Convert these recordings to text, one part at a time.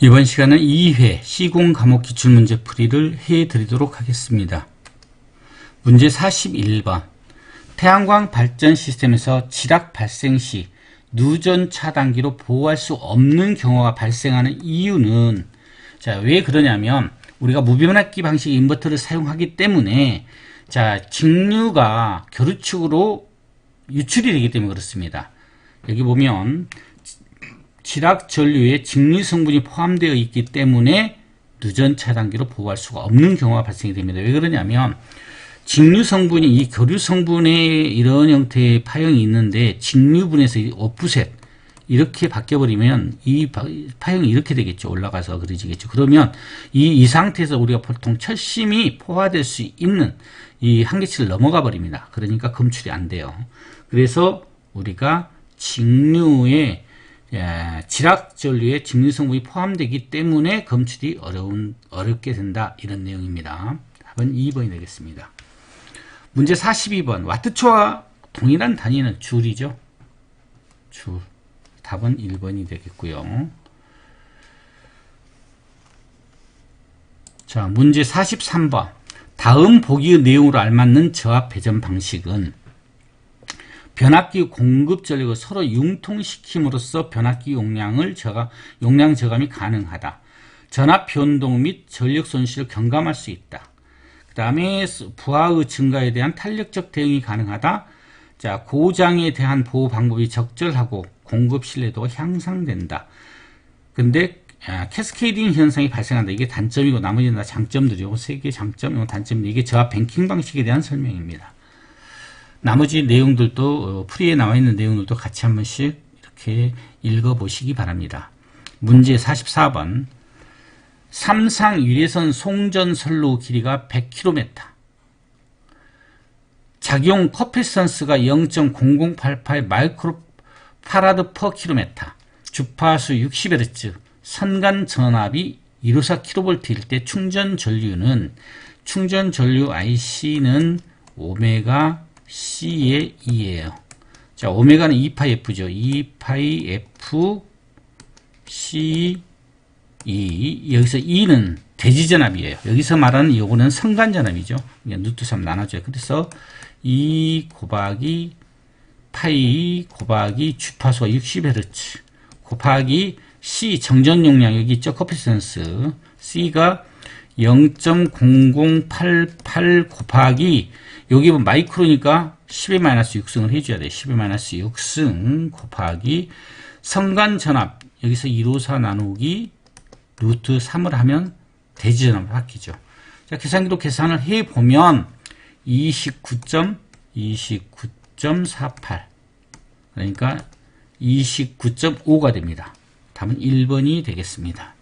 이번 시간은 2회 시공 과목 기출문제 풀이를 해드리도록 하겠습니다. 문제 41번. 태양광 발전 시스템에서 지락 발생 시 누전 차단기로 보호할 수 없는 경우가 발생하는 이유는, 자, 왜 그러냐면 우리가 무변압기 방식 인버터를 사용하기 때문에 직류가 교류축으로 유출이 되기 때문에 그렇습니다. 여기 보면 지락 전류에 직류 성분이 포함되어 있기 때문에 누전 차단기로 보호할 수가 없는 경우가 발생이 됩니다. 왜 그러냐면 직류 성분이 이 교류 성분의 이런 형태의 파형이 있는데 직류분에서 오프셋 이렇게 바뀌어버리면 이 파형이 이렇게 되겠죠. 올라가서 그려지겠죠. 그러면 이 상태에서 우리가 보통 철심이 포화될 수 있는 이 한계치를 넘어가 버립니다. 그러니까 검출이 안 돼요. 그래서 우리가 직류에 지락 전류에 직류 성분이 포함되기 때문에 검출이 어렵게 된다. 이런 내용입니다. 답은 2번이 되겠습니다. 문제 42번. 와트초와 동일한 단위는 줄이죠. 줄. 답은 1번이 되겠고요. 자, 문제 43번. 다음 보기의 내용으로 알맞는 저압 배전 방식은 변압기 공급 전력을 서로 융통시킴으로써 변압기 용량 저감이 가능하다. 전압 변동 및 전력 손실을 경감할 수 있다. 그 다음에 부하의 증가에 대한 탄력적 대응이 가능하다. 자, 고장에 대한 보호 방법이 적절하고 공급 신뢰도가 향상된다. 근데 캐스케이딩 현상이 발생한다. 이게 단점이고 나머지는 다 장점들이고, 세 개의 장점, 이건 단점인데 이게 저압 뱅킹 방식에 대한 설명입니다. 나머지 내용들도 풀이에 나와 있는 내용들도 같이 한 번씩 이렇게 읽어보시기 바랍니다. 문제 44번. 삼상 유리선 송전 선로 길이가 100km. 작용 커피선스가 0.0088 마이크로파라드 퍼 킬로미터. 주파수 60Hz. 선간 전압이 154kV일 때 충전 전류는 IC는 오메가 C의 2예요. 자, 오메가는 2파이F죠. 2파이F C 2. 여기서 2는 대지전압이에요. 여기서 말하는 요거는 선간전압이죠. 루트 3 나눠줘요. 그래서 2 곱하기 파이 곱하기 주파수가 60Hz 곱하기 C 정전 용량 여기 있죠. 커피센스 C가 0.0088 곱하기 여기 보면 마이크로니까 10의 마이너스 6승을 해줘야 돼. 10의 마이너스 6승 곱하기 선간전압 여기서 154 나누기 루트 3을 하면 대지전압으로 바뀌죠. 자, 계산기로 계산을 해보면 29.48 그러니까 29.5가 됩니다. 답은 1번이 되겠습니다.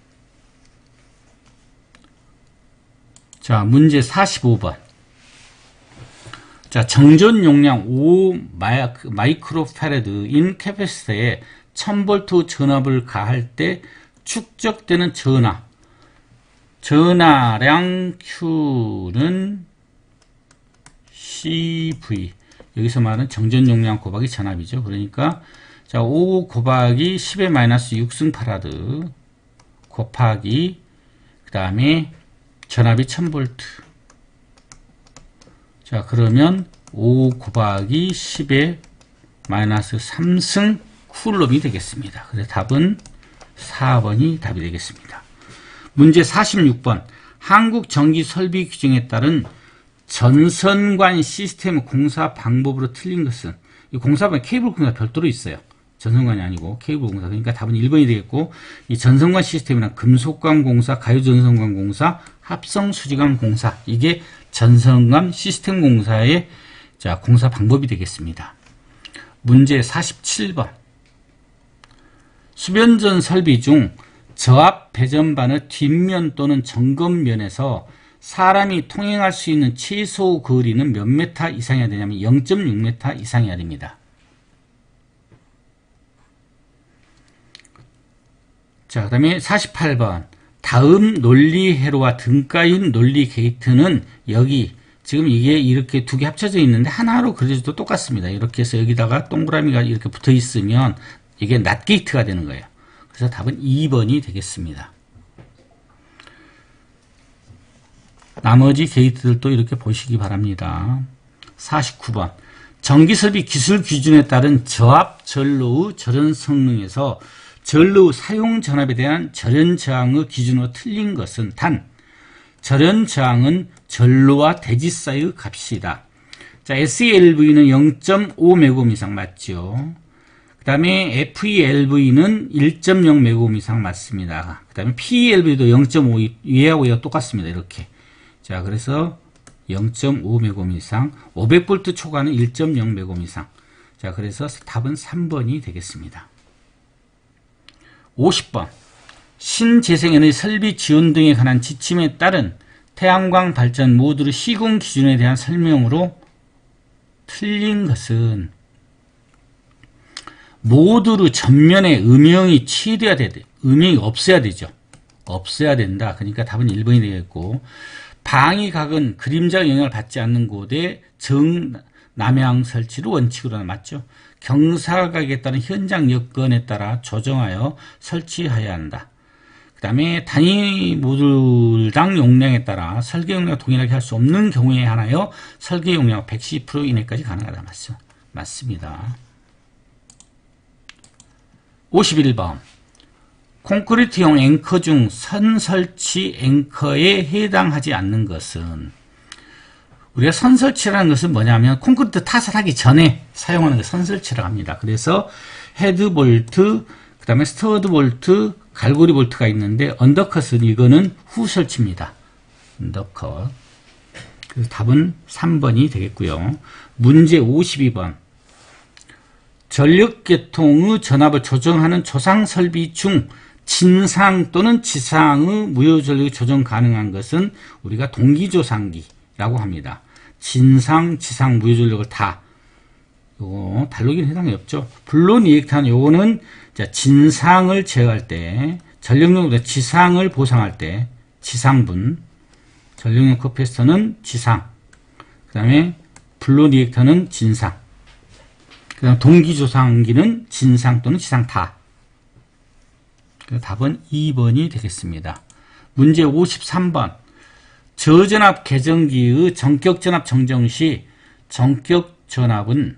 자, 문제 45번. 자, 정전 용량 5 마이크로파레드인 캐패시터에 1000V 전압을 가할 때 축적되는 전하량 Q는 CV. 여기서 말하는 정전 용량 곱하기 전압이죠. 그러니까 자, 5 곱하기 10의 마이너스 6승 파라드 곱하기 그 다음에 전압이 1000V. 자, 그러면 5 곱하기 10의 마이너스 3승 쿨럼이 되겠습니다. 그래서 답은 4번이 답이 되겠습니다. 문제 46번. 한국전기설비 규정에 따른 전선관 시스템 공사 방법으로 틀린 것은, 이 공사방에 케이블 공사 별도로 있어요. 전선관이 아니고 케이블 공사. 그러니까 답은 1번이 되겠고, 이 전선관 시스템이란 금속관 공사, 가유전선관 공사, 합성수지관 공사, 이게 전선관 시스템 공사의 공사 방법이 되겠습니다. 문제 47번. 수변전 설비 중 저압 배전반의 뒷면 또는 점검면에서 사람이 통행할 수 있는 최소 거리는 몇 메타 이상이어야 되냐면 0.6m 이상이어야 됩니다. 자, 그 다음에 48번. 다음 논리 회로와 등가인 논리 게이트는 여기 지금 이게 이렇게 두 개 합쳐져 있는데 하나로 그려줘도 똑같습니다. 이렇게 해서 여기다가 동그라미가 이렇게 붙어 있으면 이게 낫 게이트가 되는 거예요. 그래서 답은 2번이 되겠습니다. 나머지 게이트들도 이렇게 보시기 바랍니다. 49번. 전기설비 기술 기준에 따른 저압 전로의 절연 성능에서 전로의 사용 전압에 대한 절연 저항의 기준으로 틀린 것은 단 절연 저항은 전로와 대지 사이의 값이다. 자, SELV는 0.5메가옴 이상 맞죠? 그 다음에 FELV는 1.0메가옴 이상 맞습니다. 그 다음에 PELV도 0.5 얘하고 얘가 똑같습니다. 이렇게. 자, 그래서 0.5메가옴 이상, 500V 초과는 1.0메가옴 이상. 자, 그래서 답은 3번이 되겠습니다. 50번. 신재생에너지 설비 지원 등에 관한 지침에 따른 태양광 발전 모듈의 시공 기준에 대한 설명으로 틀린 것은 모듈의 전면에 음영이 취해야 되죠. 음영이 없어야 되죠. 없어야 된다. 그러니까 답은 1번이 되겠고, 방위각은 그림자 영향을 받지 않는 곳에 정남향 설치를 원칙으로 맞죠. 경사각에 따른 현장 여건에 따라 조정하여 설치해야 한다. 그 다음에 단위 모듈당 용량에 따라 설계 용량과 동일하게 할 수 없는 경우에 한하여 설계 용량 110% 이내까지 가능하다. 맞습니다. 51번. 콘크리트용 앵커 중 선 설치 앵커에 해당하지 않는 것은, 우리가 선 설치라는 것은 뭐냐면 콘크리트 타설 하기 전에 사용하는 게 선 설치라고 합니다. 그래서 헤드 볼트, 그 다음에 스터드 볼트, 갈고리 볼트가 있는데 언더컷은 이거는 후 설치입니다. 언더컷. 그래서 답은 3번이 되겠고요. 문제 52번. 전력계통의 전압을 조정하는 조상 설비 중 진상 또는 지상의 무효전력이 조정 가능한 것은 우리가 동기조상기라고 합니다. 진상, 지상, 무효전력을 다, 요거 달로기는 해당이 없죠. 불론 리액터는 요거는 진상을 제어할 때, 전력용보다 지상을 보상할 때, 지상분, 전력용 커패시터는 지상, 그 다음에 불론 리액터는 진상, 그 다음 동기조상기는 진상 또는 지상 다. 답은 2번이 되겠습니다. 문제 53번. 저전압 계정기의 전격전압 정정 시 전격전압은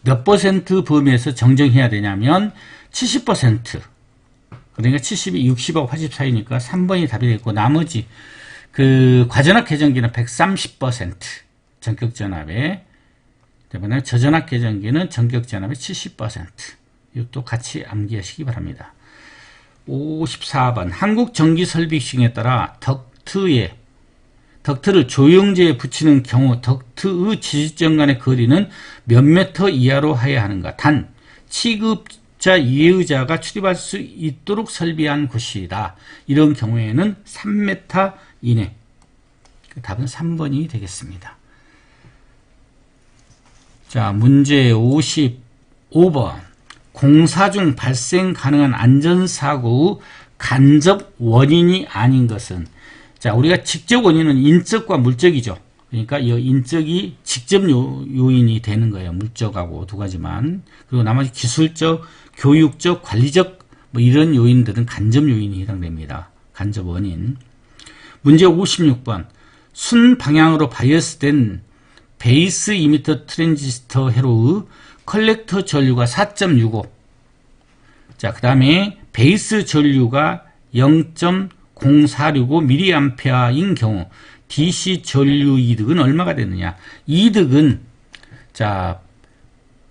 몇 퍼센트 범위에서 정정해야 되냐면 70%. 그러니까 70이 60하고 80 사이니까 3번이 답이 되겠고, 나머지 그 과전압 계정기는 130% 전격전압에, 그다음에 저전압 계정기는 전격전압의 70%. 이것도 같이 암기하시기 바랍니다. 54번. 한국전기설비기준에 따라 덕트를 조영제에 붙이는 경우 덕트의 지지점 간의 거리는 몇 미터 이하로 해야 하는가? 단 취급자 이해의자가 출입할 수 있도록 설비한 곳이다. 이런 경우에는 3m 이내. 답은 3번이 되겠습니다. 자, 문제 55번. 공사 중 발생 가능한 안전사고의 간접 원인이 아닌 것은, 자, 우리가 직접 원인은 인적과 물적이죠. 그러니까 이 인적이 직접 요인이 되는 거예요. 물적하고 두 가지만. 그리고 나머지 기술적, 교육적, 관리적 뭐 이런 요인들은 간접 요인이 해당됩니다. 간접 원인. 문제 56번. 순 방향으로 바이어스된 베이스 이미터 트랜지스터 회로의 컬렉터 전류가 4.65. 자, 그 다음에 베이스 전류가 0.0465mA인 경우 DC 전류 이득은 얼마가 되느냐? 이득은, 자,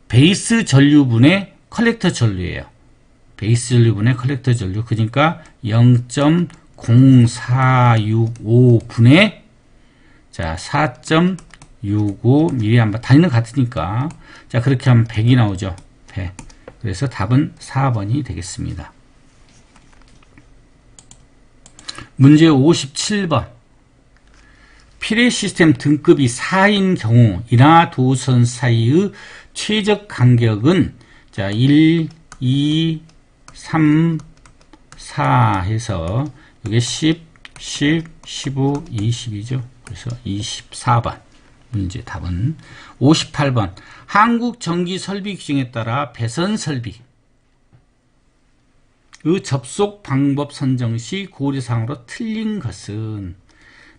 베이스 전류분의 컬렉터 전류예요. 베이스 전류분의 컬렉터 전류. 그러니까 0.0465분의, 자, 4.65mA. 단위는 같으니까. 자, 그렇게 하면 100이 나오죠. 100. 그래서 답은 4번이 되겠습니다. 문제 57번. 피레 시스템 등급이 4인 경우 인하도선 사이의 최적 간격은, 자, 1, 2, 3, 4 해서 이게 10, 15, 20이죠. 그래서 24번. 문제 답은 58번. 한국전기설비규정에 따라 배선설비의 접속 방법 선정 시 고려사항으로 틀린 것은,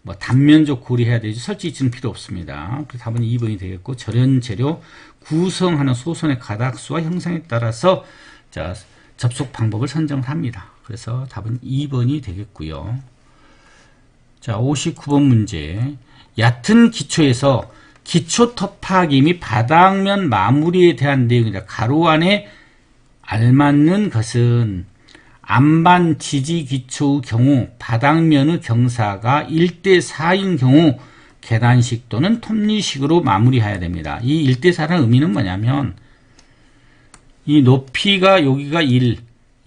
뭐 단면적 고리해야 되지 설치위치는 필요 없습니다. 그래서 답은 2번이 되겠고, 절연재료 구성하는 소선의 가닥수와 형상에 따라서 자, 접속 방법을 선정합니다. 그래서 답은 2번이 되겠고요. 자, 59번 문제. 얕은 기초에서 기초 터파기 및 바닥면 마무리에 대한 내용이다. 가로 안에 알맞는 것은 안반 지지 기초의 경우 바닥면의 경사가 1대4인 경우 계단식 또는 톱니식으로 마무리해야 됩니다. 이 1대4라는 의미는 뭐냐면 이 높이가 여기가 1,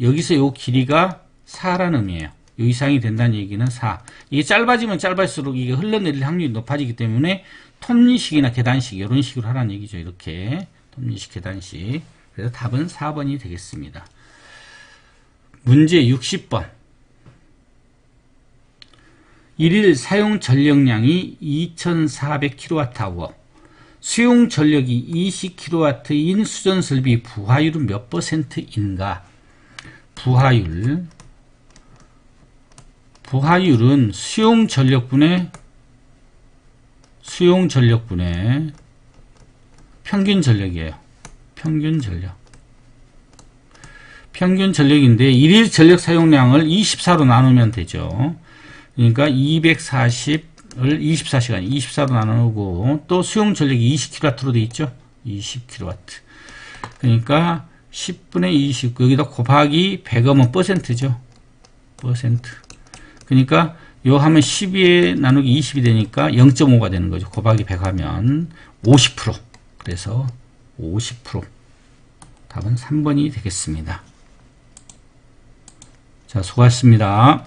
여기서 요 길이가 4라는 의미예요. 요 이상이 된다는 얘기는 4. 이게 짧아지면 짧을수록 이게 흘러내릴 확률이 높아지기 때문에 톱니식이나 계단식 이런 식으로 하라는 얘기죠. 이렇게 톱니식, 계단식. 그래서 답은 4번이 되겠습니다. 문제 60번. 1일 사용 전력량이 2400kWh, 수용 전력이 20kW인 수전설비 부하율은 몇 %인가? 부하율은 수용 전력분의 평균 전력이에요. 평균 전력인데 1일 전력 사용량을 24로 나누면 되죠. 그러니까 240을 24시간 24로 나누고 또 수용 전력이 20kW로 되어 있죠. 20kW. 그러니까 10분의 20 여기다 곱하기 100하면 %죠. 그러니까 요 하면 12에 나누기 20이 되니까 0.5가 되는 거죠. 곱하기 100 하면 50%. 그래서 50%. 답은 3번이 되겠습니다. 자, 수고하셨습니다.